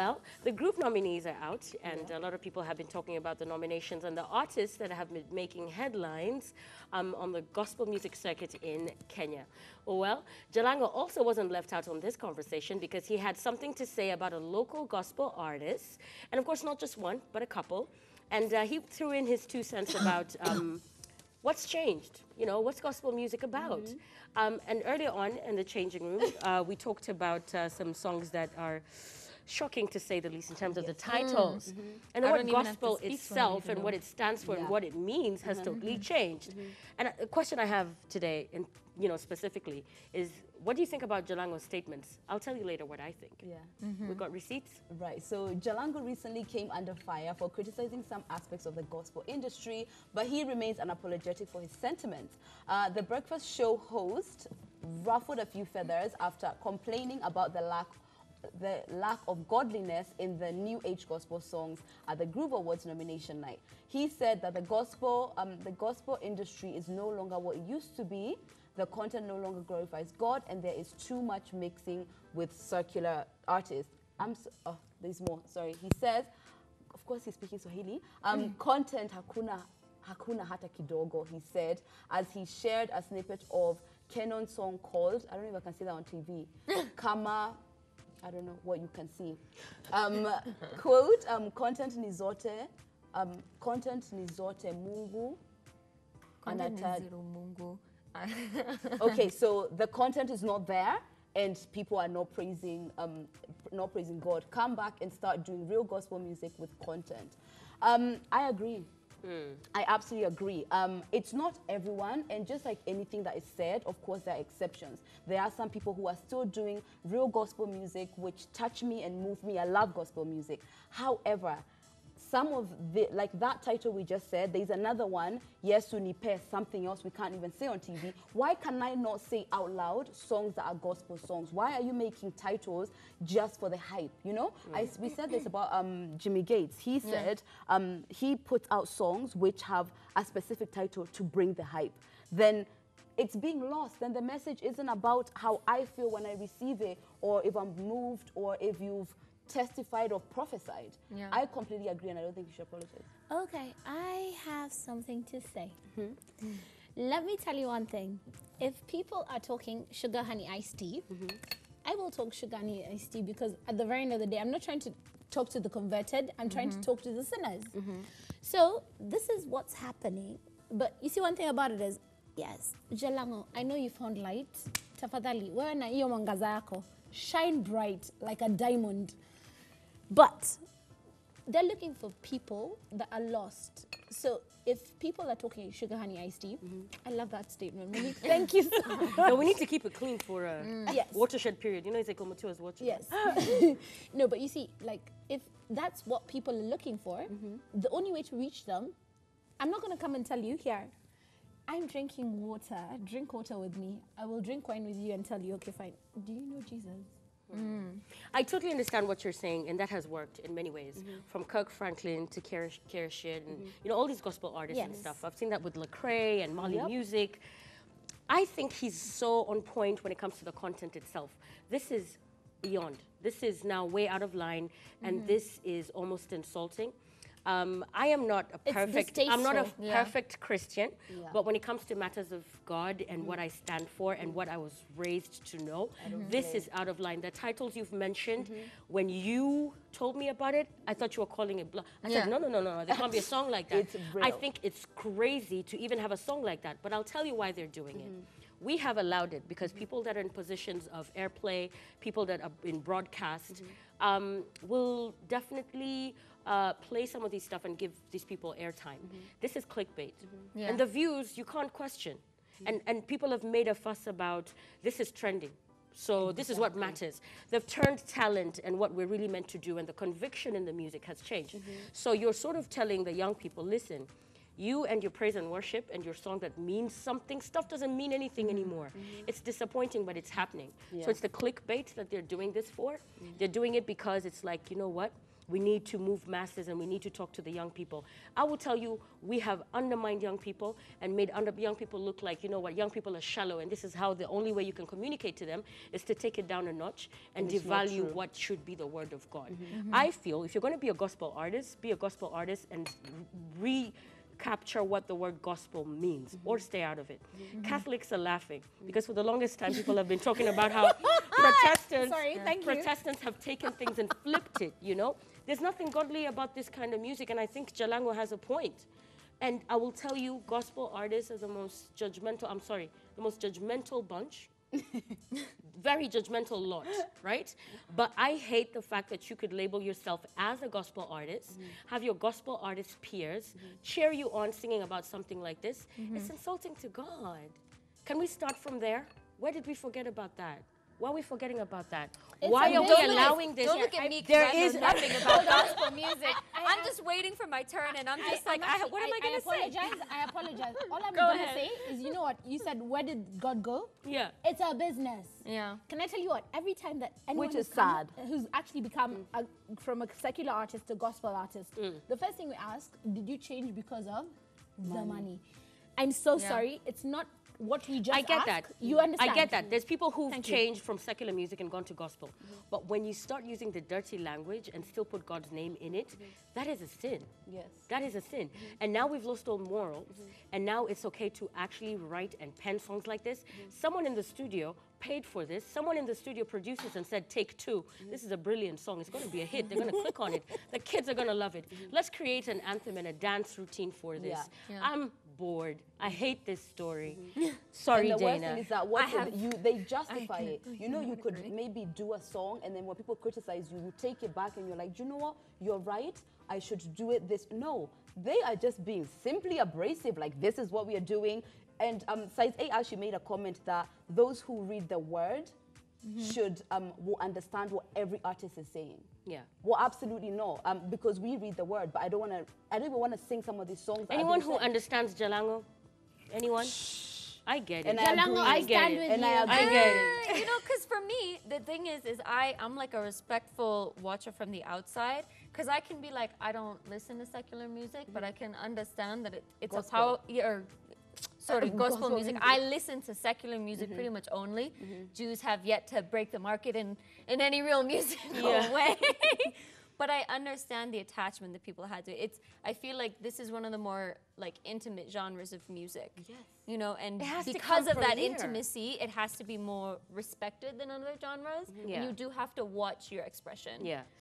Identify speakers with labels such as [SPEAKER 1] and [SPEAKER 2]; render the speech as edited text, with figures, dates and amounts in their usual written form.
[SPEAKER 1] Well, the group nominees are out, and a lot of people have been talking about the nominations and the artists that have been making headlines on the gospel music circuit in Kenya. Well, Jalang'o also wasn't left out on this conversation because he had something to say about a local gospel artist, and of course not just one, but a couple. And he threw in his 2 cents about what's changed, you know, what's gospel music about? And earlier on in the changing room, we talked about some songs that are shocking to say the least in terms of the titles. And what gospel itself and what it stands for and what it means has totally changed. And a question I have today, and you know, specifically, is what do you think about Jalang'o's statements? I'll tell you later what I think. We've got receipts.
[SPEAKER 2] Right, so Jalang'o recently came under fire for criticizing some aspects of the gospel industry, but he remains unapologetic for his sentiments. The breakfast show host ruffled a few feathers after complaining about the lack of godliness in the New Age gospel songs at the Groove Awards nomination night. He said that the gospel industry is no longer what it used to be. The content no longer glorifies God, and there is too much mixing with secular artists. There's more. Sorry. He says, of course, he's speaking Swahili. Content hakuna hata kidogo. He said, as he shared a snippet of Kenon song called, I don't know if I can say that on TV, Kama. I don't know what you can see. Quote, content ni zote Mungu.
[SPEAKER 3] Content ni zero Mungu.
[SPEAKER 2] Okay, so the content is not there and people are not praising God. Come back and start doing real gospel music with content. I agree. I absolutely agree. It's not everyone, and just like anything that is said, of course, there are exceptions. There are some people who are still doing real gospel music, which touch me and move me. I love gospel music. However, some of the, like that title we just said, there's another one, Yesu Nipe, something else we can't even say on TV. Why can I not say out loud songs that are gospel songs? Why are you making titles just for the hype, you know? We said this about Jimmy Gates. He said he puts out songs which have a specific title to bring the hype. Then it's being lost. Then the message isn't about how I feel when I receive it, or if I'm moved, or if you've testified or prophesied. I completely agree, and I don't think you should apologize.
[SPEAKER 4] Okay, I have something to say. Let me tell you one thing. If people are talking sugar honey iced tea, I will talk sugar honey iced tea, because at the very end of the day, I'm not trying to talk to the converted, I'm trying to talk to the sinners. So this is what's happening. But you see, one thing about it is, yes, Jalang'o, I know you found light. Tafadhali, wewe na hiyo mwangaza yako, shine bright like a diamond. But they're looking for people that are lost. So if people are talking sugar honey iced tea, I love that statement. Monique, thank you so much.
[SPEAKER 1] No, we need to keep it clean for a watershed period. You know, it's like Omotua's watershed.
[SPEAKER 4] Yes. No, but you see, like, if that's what people are looking for, the only way to reach them, I'm not going to come and tell you, here, I'm drinking water, drink water with me. I will drink wine with you and tell you, okay, fine. Do you know Jesus?
[SPEAKER 1] I totally understand what you're saying, and that has worked in many ways. From Kirk Franklin to Kershid, and you know, all these gospel artists and stuff. I've seen that with Lecrae and Mali Music. I think he's so on point when it comes to the content itself. This is beyond. This is now way out of line, and this is almost insulting. I am not a perfect Christian, but when it comes to matters of God and what I stand for and what I was raised to know, this is out of line. The titles you've mentioned, when you told me about it, I thought you were calling it bluff. I said, no, there can't be a song like that. I think it's crazy to even have a song like that, but I'll tell you why they're doing it. We have allowed it because people that are in positions of airplay, people that are in broadcast, will definitely play some of these stuff and give these people airtime. This is clickbait. And the views, you can't question. And people have made a fuss about, this is trending. So this is what matters. They've turned talent and what we're really meant to do, and the conviction in the music has changed. So you're sort of telling the young people, listen, you and your praise and worship and your song that means something, stuff doesn't mean anything anymore. It's disappointing, but it's happening. So it's the clickbait that they're doing this for. They're doing it because it's like, you know what? we need to move masses and we need to talk to the young people. I will tell you, we have undermined young people and made young people look like, you know what, young people are shallow, and this is how the only way you can communicate to them is to take it down a notch and devalue what should be the word of God. I feel if you're going to be a gospel artist and recapture what the word gospel means, or stay out of it. Catholics are laughing because for the longest time people have been talking about how Protestants have taken things and flipped it, you know? There's nothing godly about this kind of music, and I think Jalang'o has a point. And I will tell you, gospel artists are the most judgmental, the most judgmental bunch. Very judgmental lot, right? But I hate the fact that you could label yourself as a gospel artist, have your gospel artist peers cheer you on singing about something like this. It's insulting to God. Can we start from there? Where did we forget about that? Why are we forgetting about that? Why are we allowing this?
[SPEAKER 3] Don't look at me
[SPEAKER 1] There
[SPEAKER 3] because I
[SPEAKER 1] is
[SPEAKER 3] know nothing about gospel music. I'm just waiting for my turn, and I'm just like, what am I going to say?
[SPEAKER 4] I apologize. All I'm going to say is, you know what? You said, where did God go?
[SPEAKER 1] Yeah.
[SPEAKER 4] It's our business.
[SPEAKER 3] Yeah.
[SPEAKER 4] Can I tell you what? Every time that anyone
[SPEAKER 2] Which is sad.
[SPEAKER 4] who's actually become from a secular artist to gospel artist, the first thing we ask, did you change because of the money? I'm so sorry. It's not what we just
[SPEAKER 1] I get
[SPEAKER 4] ask.
[SPEAKER 1] that.
[SPEAKER 4] You understand?
[SPEAKER 1] I get that. There's people who've changed from secular music and gone to gospel. But when you start using the dirty language and still put God's name in it, that is a sin.
[SPEAKER 2] Yes.
[SPEAKER 1] That is a sin. And now we've lost all morals. And now it's okay to actually write and pen songs like this. Someone in the studio paid for this. Someone in the studio produced this and said, take two. This is a brilliant song. It's going to be a hit. They're going to click on it. The kids are going to love it. Let's create an anthem and a dance routine for this.
[SPEAKER 3] Yeah.
[SPEAKER 1] I'm bored. I hate this story. Sorry,
[SPEAKER 2] and the worst
[SPEAKER 1] Dana.
[SPEAKER 2] thing is that they justify it. You know, you could maybe do a song, and then when people criticize you, you take it back and you're like, you know what? You're right. I should do it this. No, they are just being simply abrasive. Like, this is what we are doing. And Size A actually made a comment that those who read the word should will understand what every artist is saying.
[SPEAKER 1] Yeah.
[SPEAKER 2] Well, absolutely no. Because we read the word, but I don't even want to sing some of these songs.
[SPEAKER 1] Anyone who understands Jalang'o? Anyone? I get it.
[SPEAKER 2] And
[SPEAKER 4] Jalang'o, I stand with you.
[SPEAKER 1] I get it.
[SPEAKER 3] You know, because for me, the thing is I'm like a respectful watcher from the outside, because I can be like, I don't listen to secular music, but I can understand that it's
[SPEAKER 2] Gospel.
[SPEAKER 3] gospel music. I listen to secular music pretty much only. Jews have yet to break the market in any real musical way. But I understand the attachment that people had to it. I feel like this is one of the more like intimate genres of music. Yes. You know, and because of that intimacy, it has to be more respected than other genres. And you do have to watch your expression.
[SPEAKER 1] Yeah.